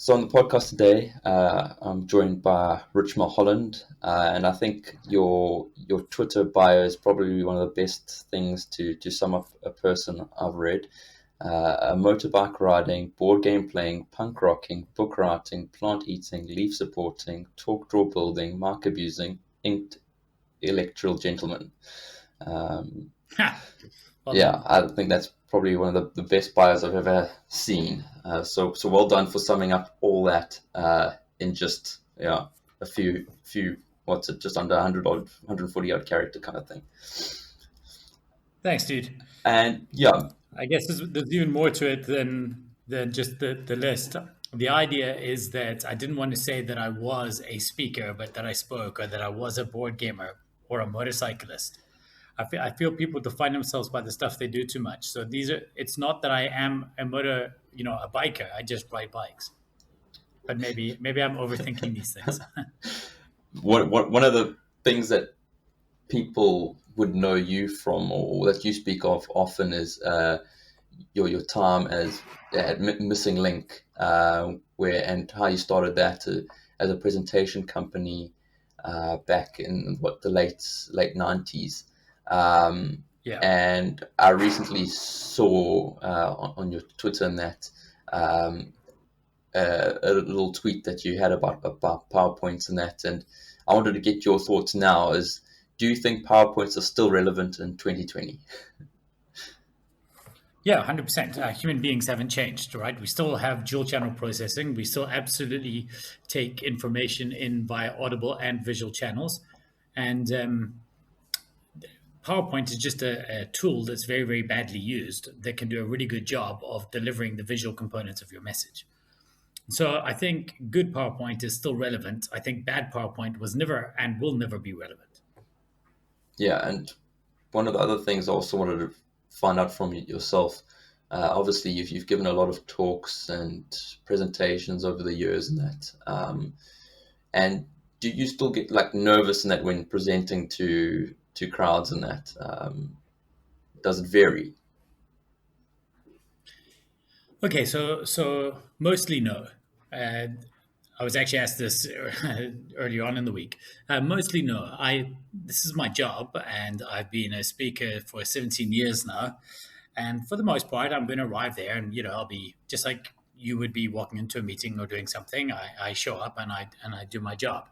So on the podcast today, I'm joined by Mulholland, and I think your Twitter bio is probably one of the best things to sum up a person I've read. A motorbike riding, board game playing, punk rocking, book writing, plant eating, leaf supporting, talk draw building, mark abusing, inked electoral gentleman. Um, Ha! Well yeah, done. I think that's probably one of the best bios I've ever seen. So well done for summing up all that in just a few what's it, just under 140 odd character kind of thing. Thanks, dude. And yeah, I guess there's even more to it than just the list. The idea is that I didn't want to say that I was a speaker, but that I spoke, or that I was a board gamer or a motorcyclist. I feel people define themselves by the stuff they do too much. So these are. It's not that I am a biker. I just ride bikes. But maybe I'm overthinking these things. one of the things that people would know you from, or that you speak of often, is your time as at Missing Link, where and how you started that as a presentation company back in the late 90s. Um, Yeah. and I recently saw on your Twitter and that a little tweet that you had about PowerPoints and that, and I wanted to get your thoughts now. Is Do you think PowerPoints are still relevant in 2020? Yeah, 100%. Human beings haven't changed, right? We still have dual channel processing. We still absolutely take information in via audible and visual channels. And PowerPoint is just a tool that's very, very badly used that can do a really good job of delivering the visual components of your message. So I think good PowerPoint is still relevant. I think bad PowerPoint was never and will never be relevant. Yeah, and one of the other things I also wanted to find out from yourself. Obviously, you've given a lot of talks and presentations over the years and that. And do you still get like nervous in that when presenting to crowds and that? Does it vary? Okay, so mostly no. Uh, I was actually asked this earlier on in the week. Mostly no. I This is my job, and I've been a speaker for 17 years now. And for the most part, I'm going to arrive there, and I'll be just like you would be walking into a meeting or doing something. I show up and I do my job.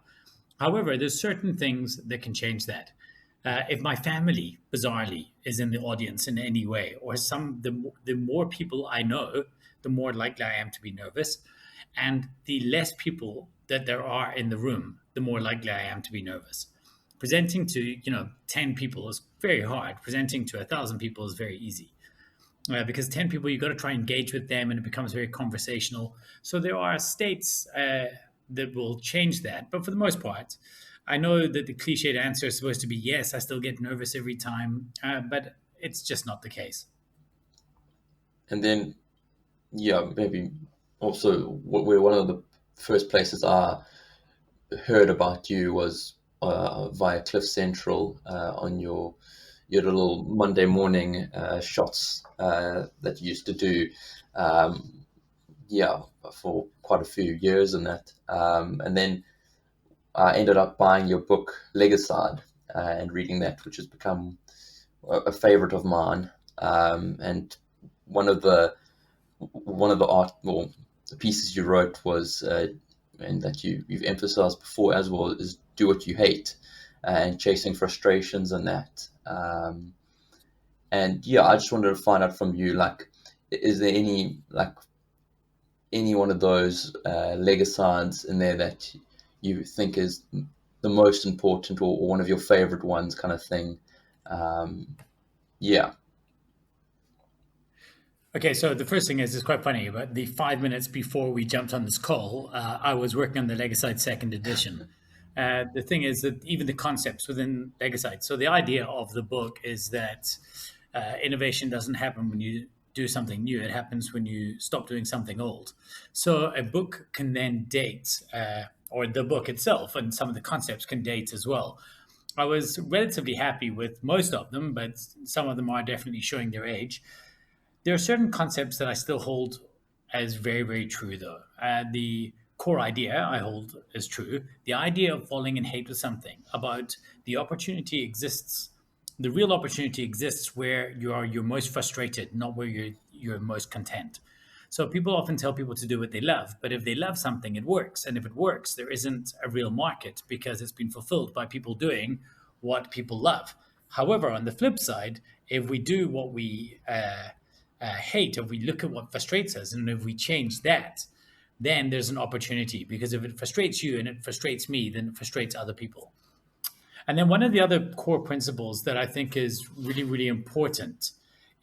However, there's certain things that can change that. If my family, bizarrely, is in the audience in any way, or the more people I know, the more likely I am to be nervous, and the less people that there are in the room, the more likely I am to be nervous. Presenting to 10 people is very hard. Presenting to 1,000 people is very easy. Because 10 people, you've got to try and engage with them, and it becomes very conversational. So there are states that will change that. But for the most part, I know that the cliched answer is supposed to be yes, I still get nervous every time, but it's just not the case. And then, yeah, maybe also where one of the first places I heard about you was via Cliff Central on your little Monday morning shots that you used to do, um, yeah, for quite a few years and that. And then I ended up buying your book Legicide and reading that, which has become a favorite of mine. And one of the art, well, the pieces you wrote was, and that you've emphasized before as well, is do what you hate and chasing frustrations and that. And yeah, I just wanted to find out from you, like, is there any one of those legicides in there that you think is the most important, or one of your favorite ones, kind of thing? Yeah. Okay, so the first thing is, it's quite funny, but the 5 minutes before we jumped on this call, I was working on the Legicide second edition. The thing is that even the concepts within Legicide, so the idea of the book is that innovation doesn't happen when you do something new, it happens when you stop doing something old. So a book can then date, or the book itself and some of the concepts can date as well. I was relatively happy with most of them, but some of them are definitely showing their age. There are certain concepts that I still hold as very, very true, though. The core idea I hold is true. The idea of falling in hate with something, about the opportunity exists. The real opportunity exists where you're most frustrated, not where you're most content. So people often tell people to do what they love, but if they love something, it works. And if it works, there isn't a real market because it's been fulfilled by people doing what people love. However, on the flip side, if we do what we hate, if we look at what frustrates us, and if we change that, then there's an opportunity because if it frustrates you and it frustrates me, then it frustrates other people. And then one of the other core principles that I think is really, really important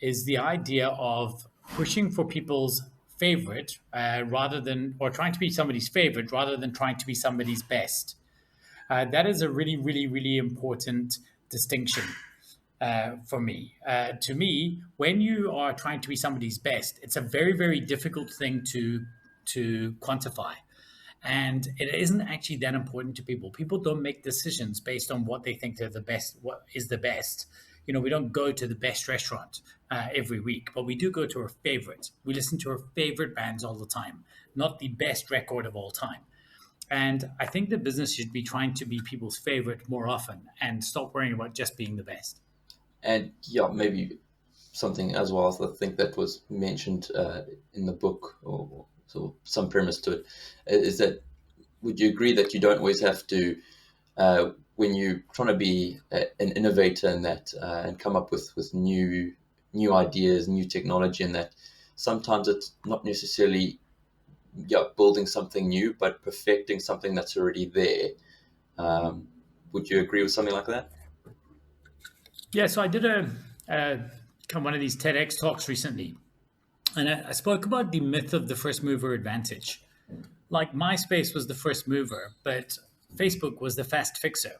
is the idea of pushing for people's favorite rather than, or trying to be somebody's favorite rather than trying to be somebody's best. That is a really, really, really important distinction for me. To me, when you are trying to be somebody's best, it's a very, very difficult thing to quantify. And it isn't actually that important to people. People don't make decisions based on what they think they're the best, what is the best. We don't go to the best restaurant every week, but we do go to our favorite. We listen to our favorite bands all the time, not the best record of all time. And I think the business should be trying to be people's favorite more often and stop worrying about just being the best. And yeah, maybe something as well as I think that was mentioned in the book, or so some premise to it, is that would you agree that you don't always have to, when you're trying to be an innovator in that and come up with new ideas, new technology, and that sometimes it's not necessarily building something new, but perfecting something that's already there. Um, would you agree with something like that? Yeah, so I did one of these TEDx talks recently, and I spoke about the myth of the first mover advantage. Like MySpace was the first mover, but Facebook was the fast fixer.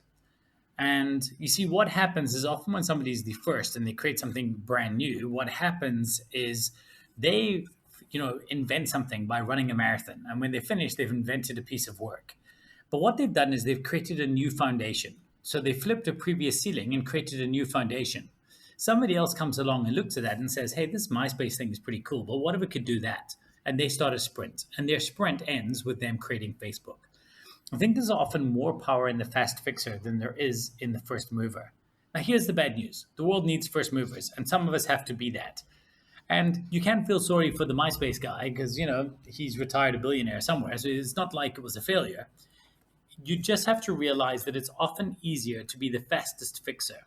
And you see, what happens is often when somebody's the first and they create something brand new, what happens is they, invent something by running a marathon. And when they finish, they've invented a piece of work. But what they've done is they've created a new foundation. So they flipped a previous ceiling and created a new foundation. Somebody else comes along and looks at that and says, hey, this MySpace thing is pretty cool, but what if it could do that? And they start a sprint. And their sprint ends with them creating Facebook. I think there's often more power in the fast fixer than there is in the first mover. Now, here's the bad news. The world needs first movers, and some of us have to be that. And you can't feel sorry for the MySpace guy because, he's retired a billionaire somewhere. So it's not like it was a failure. You just have to realize that it's often easier to be the fastest fixer,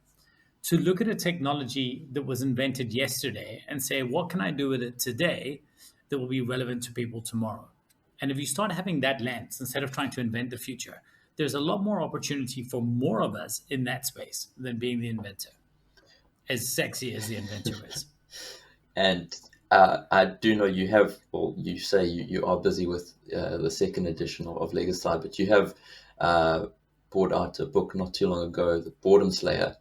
to look at a technology that was invented yesterday and say, what can I do with it today that will be relevant to people tomorrow? And if you start having that lens instead of trying to invent the future, there's a lot more opportunity for more of us in that space than being the inventor, as sexy as the inventor is. And I do know you have, well, you say you are busy with the second edition of Legacy, but you have brought out a book not too long ago, The Boredom Slayer.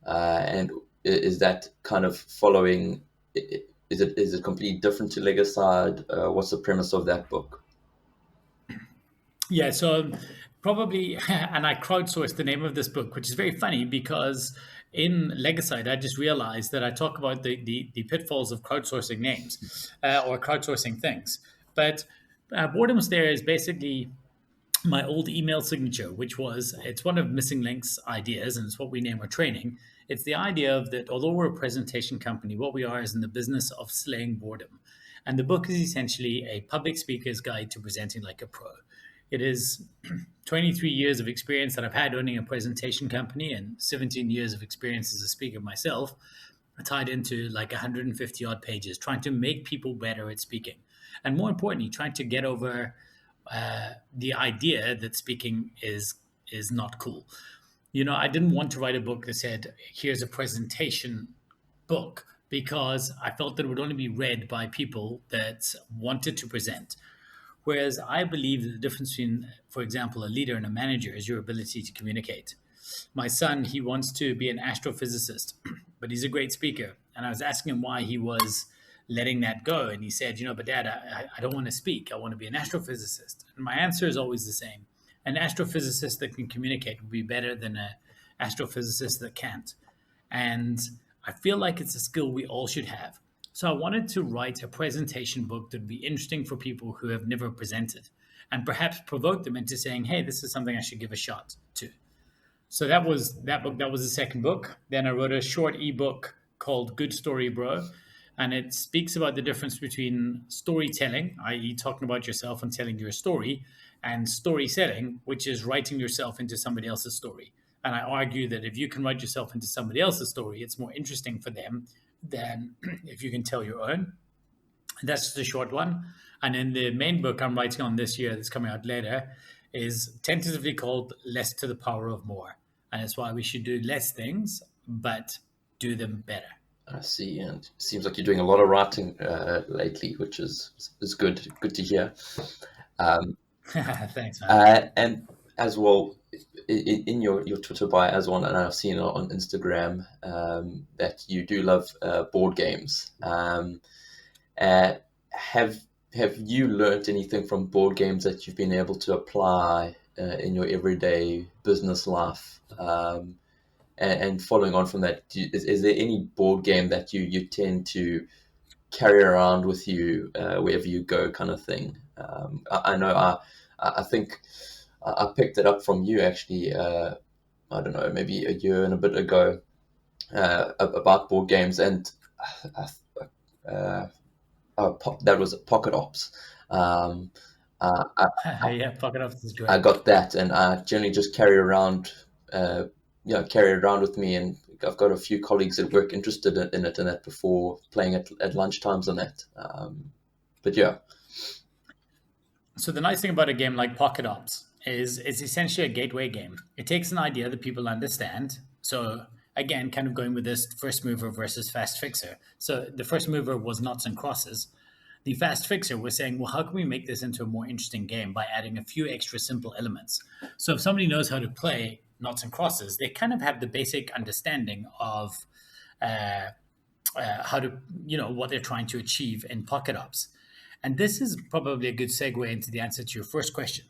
And is that kind of following, is it completely different to Legacy? What's the premise of that book? Yeah, so probably, and I crowdsourced the name of this book, which is very funny because in Legacide, I just realized that I talk about the pitfalls of crowdsourcing names or crowdsourcing things. But Boredom Stare is basically my old email signature, which was it's one of Missing Link's ideas, and it's what we name our training. It's the idea of that although we're a presentation company, what we are is in the business of slaying boredom. And the book is essentially a public speaker's guide to presenting like a pro. It is 23 years of experience that I've had owning a presentation company and 17 years of experience as a speaker myself, tied into like 150 odd pages, trying to make people better at speaking. And more importantly, trying to get over the idea that speaking is not cool. I didn't want to write a book that said, here's a presentation book, because I felt that it would only be read by people that wanted to present. Whereas I believe that the difference between, for example, a leader and a manager is your ability to communicate. My son, he wants to be an astrophysicist, but he's a great speaker. And I was asking him why he was letting that go. And he said, but Dad, I don't want to speak. I want to be an astrophysicist. And my answer is always the same. An astrophysicist that can communicate would be better than an astrophysicist that can't. And I feel like it's a skill we all should have. So I wanted to write a presentation book that would be interesting for people who have never presented and perhaps provoke them into saying, hey, this is something I should give a shot to. So that was that book. That was the second book. Then I wrote a short ebook called Good Story Bro. And it speaks about the difference between storytelling, i.e., talking about yourself and telling your story, and story selling, which is writing yourself into somebody else's story. And I argue that if you can write yourself into somebody else's story, it's more interesting for them than if you can tell your own. That's just a short one. And then the main book I'm writing on this year that's coming out later is tentatively called Less to the Power of More. And it's why we should do less things, but do them better. I see, and it seems like you're doing a lot of writing lately, which is good to hear. Um, Thanks, man. and as well, in your Twitter bio as well, and I've seen it on Instagram, that you do love board games. Uh, have have you learnt anything from board games that you've been able to apply in your everyday business life? And following on from that, is there any board game that you tend to carry around with you wherever you go, kind of thing? I know I think I picked it up from you actually. I don't know, maybe a year and a bit ago, about board games, and uh, that was Pocket Ops. Um, I, Yeah, Pocket Office is I great. got that, and I generally just carry around, carry it around with me. And I've got a few colleagues that work interested in it and that before playing at lunchtimes on that. But yeah, So the nice thing about a game like Pocket Ops is it's essentially a gateway game. It takes an idea that people understand. So again, kind of going with this first mover versus fast fixer. So the first mover was knots and crosses. The fast fixer was saying, well, how can we make this into a more interesting game by adding a few extra simple elements? So if somebody knows how to play knots and crosses, they kind of have the basic understanding of uh, how to, what they're trying to achieve in Pocket Ops. And this is probably a good segue into the answer to your first question.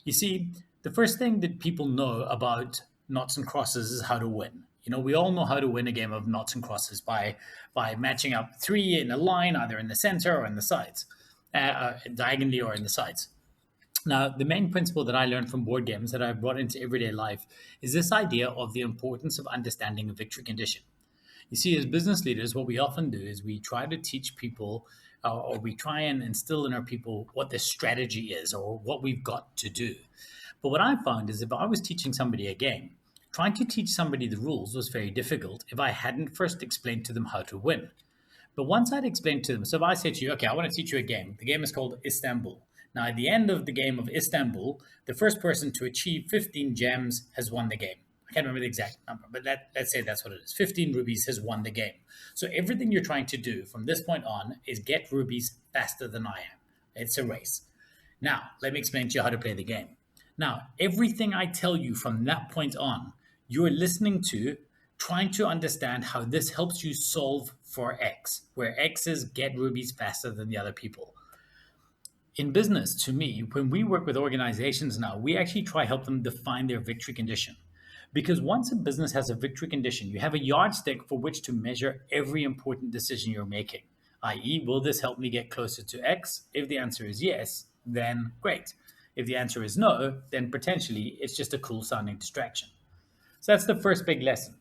You see, the first thing that people know about knots and crosses is how to win. We all know how to win a game of knots and crosses by matching up three in a line, either in the center or in the sides, diagonally or in the sides. Now, the main principle that I learned from board games that I've brought into everyday life is this idea of the importance of understanding a victory condition. You see, as business leaders, what we often do is we try to teach people or we try and instill in our people what the strategy is or what we've got to do. But what I found is if I was teaching somebody a game, trying to teach somebody the rules was very difficult if I hadn't first explained to them how to win. But once I'd explained to them, so if I say to you, okay, I want to teach you a game, the game is called Istanbul. Now, at the end of the game of Istanbul, the first person to achieve 15 gems has won the game. I can't remember the exact number, but let's say that's what it is. 15 rubies has won the game. So everything you're trying to do from this point on is get rubies faster than I am. It's a race. Now, let me explain to you how to play the game. Now, everything I tell you from that point on, you're listening to, trying to understand how this helps you solve for X, where X is get rubies faster than the other people. In business, to me, when we work with organizations now, we actually try help them define their victory condition. Because once a business has a victory condition, you have a yardstick for which to measure every important decision you're making, i.e., will this help me get closer to X? If the answer is yes, then great. If the answer is no, then potentially it's just a cool sounding distraction. So that's the first big lesson.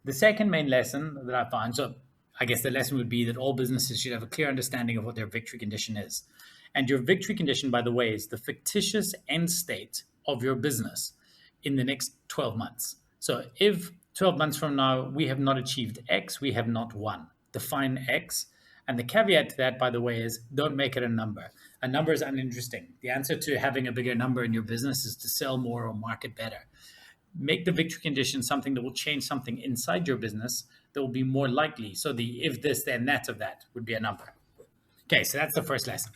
The second main lesson that I found, so I guess the lesson would be that all businesses should have a clear understanding of what their victory condition is. And your victory condition, by the way, is the fictitious end state of your business in the next 12 months. So if 12 months from now we have not achieved X, we have not won. Define X. And the caveat to that, by the way, is don't make it a number. A number is uninteresting. The answer to having a bigger number in your business is to sell more or market better. Make the victory condition something that will change something inside your business that will be more likely. So the if this, then that of that would be a number. Okay, so that's the first lesson.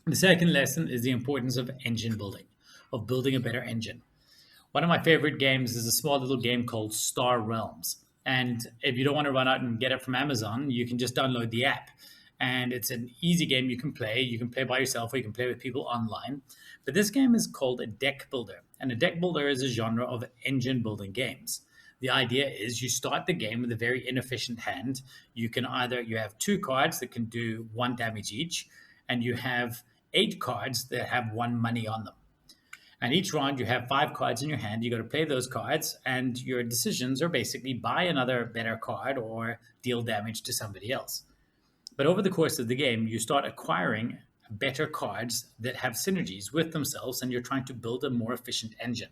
The second lesson is the importance of engine building, of building a better engine. One of my favorite games is a small little game called Star Realms. And if you don't want to run out and get it from Amazon, you can just download the app. And it's an easy game you can play. You can play by yourself or you can play with people online. But this game is called a deck builder. And a deck builder is a genre of engine building games. The idea is you start the game with a very inefficient hand. You have two cards that can do one damage each, and you have eight cards that have one money on them. And each round, you have five cards in your hand. You got to play those cards, and your decisions are basically buy another better card or deal damage to somebody else. But over the course of the game, you start acquiring better cards that have synergies with themselves, and you're trying to build a more efficient engine.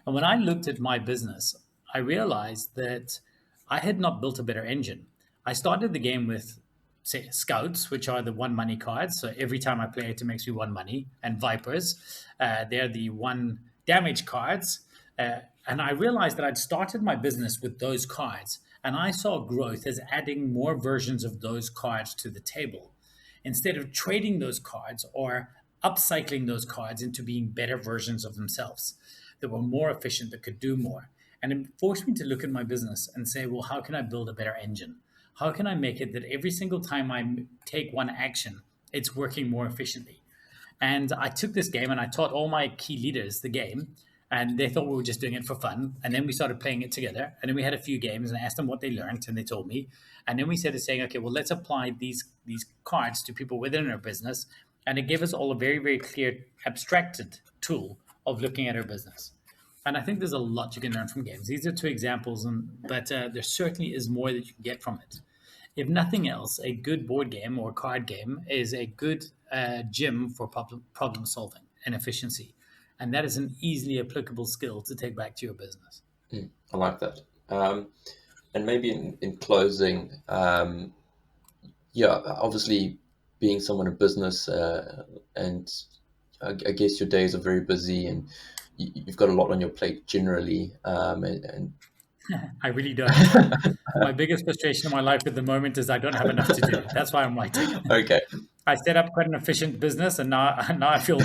And when I looked at my business, I realized that I had not built a better engine. I started the game with, say, scouts, which are the one money cards. So every time I play it, it makes me one money. And vipers, they're the one damage cards. And I realized that I'd started my business with those cards. And I saw growth as adding more versions of those cards to the table instead of trading those cards or upcycling those cards into being better versions of themselves that were more efficient, that could do more. And it forced me to look at my business and say, well, how can I build a better engine? How can I make it that every single time I take one action, it's working more efficiently? And I took this game and I taught all my key leaders the game, and they thought we were just doing it for fun. And then we started playing it together, and then we had a few games, and I asked them what they learned, and they told me. And then we started saying, okay, well, let's apply these cards to people within our business, and it gave us all a very, very clear abstracted tool of looking at our business. And I think there's a lot you can learn from games. These are two examples, but there certainly is more that you can get from it. If nothing else, a good board game or card game is a good gym for problem solving and efficiency. And that is an easily applicable skill to take back to your business. I like that. And maybe in closing, obviously being someone in business, and I guess your days are very busy and you've got a lot on your plate generally. And I really don't. My biggest frustration in my life at the moment is I don't have enough to do. That's why I'm writing. Okay. I set up quite an efficient business, and now I feel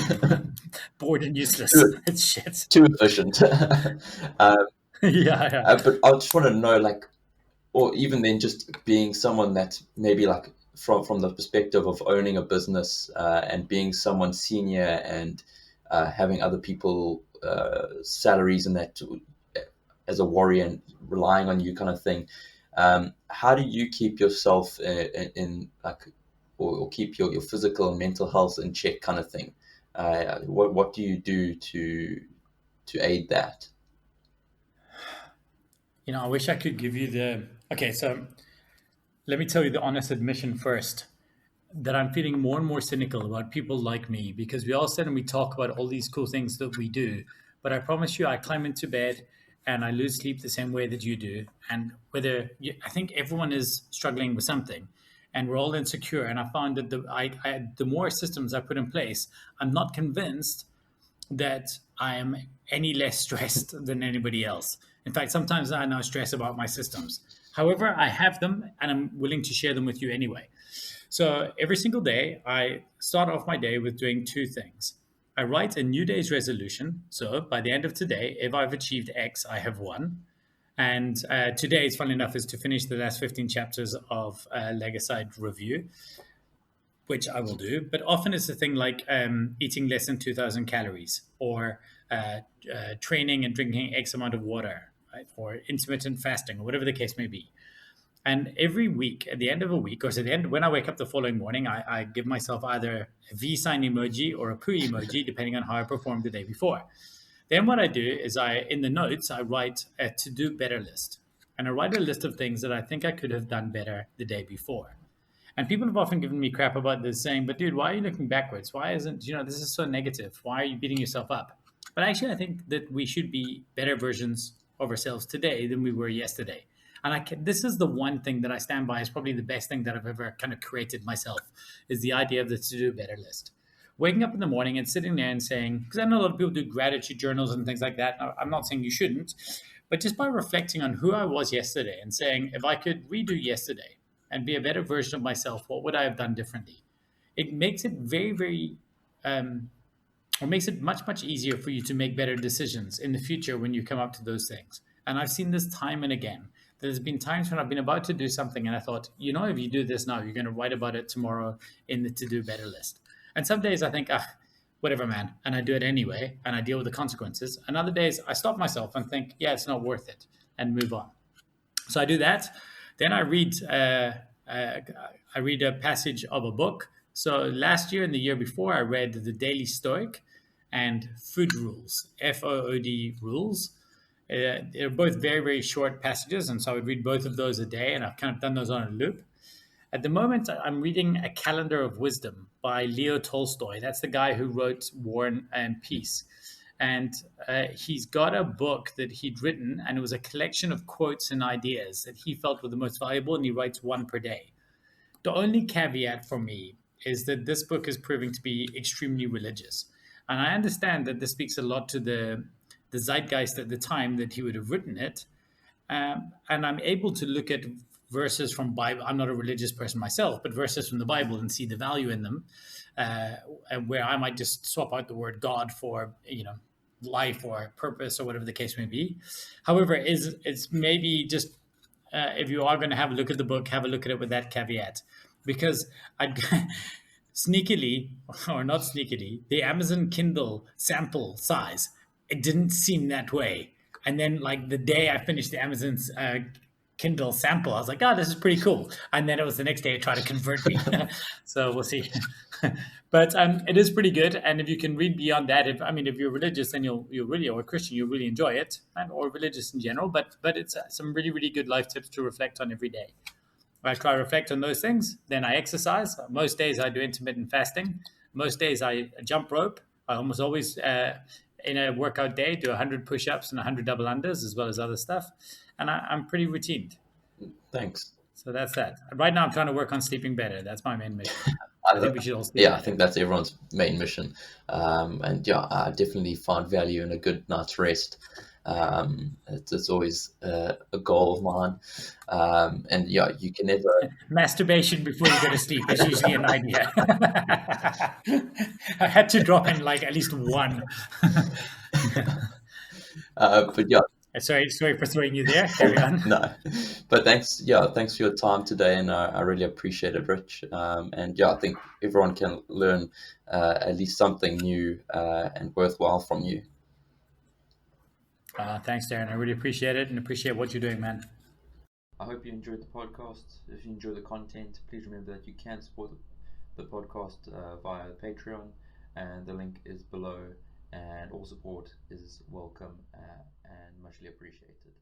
bored and useless. It's shit. Too efficient. Yeah. But I just want to know, like, or even then, just being someone that maybe like from the perspective of owning a business and being someone senior and having other people salaries and that as a warrior and relying on you kind of thing. How do you keep yourself in like, or keep your physical and mental health in check kind of thing? What do you do to aid that? I wish I could give you okay, so let me tell you the honest admission first, that I'm feeling more and more cynical about people like me, because we all sit and we talk about all these cool things that we do. But I promise you, I climb into bed and I lose sleep the same way that you do. And I think everyone is struggling with something, and we're all insecure. And I found that the more systems I put in place, I'm not convinced that I am any less stressed than anybody else. In fact, sometimes I now stress about my systems. However, I have them and I'm willing to share them with you anyway. So every single day, I start off my day with doing two things. I write a new day's resolution. So by the end of today, if I've achieved X, I have won. And today's, funny enough, is to finish the last 15 chapters of Legicide Review, which I will do. But often it's a thing like eating less than 2,000 calories, or training and drinking X amount of water, right? Or intermittent fasting, or whatever the case may be. And every week, at the end of a week, or at the end, when I wake up the following morning, I give myself either a V sign emoji or a poo emoji, depending on how I performed the day before. Then what I do is in the notes, I write a to-do better list. And I write a list of things that I think I could have done better the day before. And people have often given me crap about this, saying, but dude, why are you looking backwards? Why isn't, this is so negative. Why are you beating yourself up? But actually, I think that we should be better versions of ourselves today than we were yesterday. And this is the one thing that I stand by as probably the best thing that I've ever kind of created myself, is the idea of the to-do better list. Waking up in the morning and sitting there and saying, because I know a lot of people do gratitude journals and things like that. I'm not saying you shouldn't, but just by reflecting on who I was yesterday and saying, if I could redo yesterday and be a better version of myself, what would I have done differently? It makes it very, very, or makes it much, much easier for you to make better decisions in the future when you come up to those things. And I've seen this time and again. There's been times when I've been about to do something and I thought, if you do this now, you're going to write about it tomorrow in the to-do better list. And some days I think, whatever, man. And I do it anyway, and I deal with the consequences. And other days I stop myself and think, yeah, it's not worth it. and move on. So I do that. Then uh, I read a passage of a book. So last year and the year before, I read The Daily Stoic and Food Rules, FOOD Rules. They're both very, very short passages. And so I would read both of those a day. And I've kind of done those on a loop. At the moment, I'm reading A Calendar of Wisdom by Leo Tolstoy. That's the guy who wrote War and Peace. And he's got a book that he'd written, and it was a collection of quotes and ideas that he felt were the most valuable, and he writes one per day. The only caveat for me is that this book is proving to be extremely religious. And I understand that this speaks a lot to the zeitgeist at the time that he would have written it. And I'm able to look at verses from Bible. I'm not a religious person myself, but verses from the Bible and see the value in them, and where I might just swap out the word God for life or purpose or whatever the case may be. However, it's maybe just if you are going to have a look at the book, have a look at it with that caveat, because I sneakily or not sneakily, the Amazon Kindle sample size, it didn't seem that way. And then, like the day I finished the Amazon's Kindle sample, I was like, "Oh, this is pretty cool." And then it was the next day it tried to convert me. So we'll see. But it is pretty good. And if you can read beyond that, if you're religious, then you'll really, or a Christian, you'll really enjoy it, or religious in general. But it's some really, really good life tips to reflect on every day. I try to reflect on those things. Then I exercise. Most days I do intermittent fasting. Most days I jump rope. I almost always, in a workout day, do 100 push-ups and 100 double unders, as well as other stuff. And I'm pretty routined. Thanks. So that's that. Right now I'm trying to work on sleeping better. That's my main mission. I think we should all sleep Yeah, better. I think that's everyone's main mission. And yeah, I definitely found value in a good night's rest. It's always a goal of mine. And yeah, you can never. Masturbation before you go to sleep is usually an idea. I had to drop in like at least one. But yeah, Sorry for throwing you there. Carry on. no, but thanks. Yeah, thanks for your time today, and I really appreciate it, Rich. And yeah, I think everyone can learn at least something new and worthwhile from you. Thanks, Darren. I really appreciate it and appreciate what you're doing, man. I hope you enjoyed the podcast. If you enjoy the content, please remember that you can support the podcast via Patreon, and the link is below. And all support is welcome and muchly appreciated.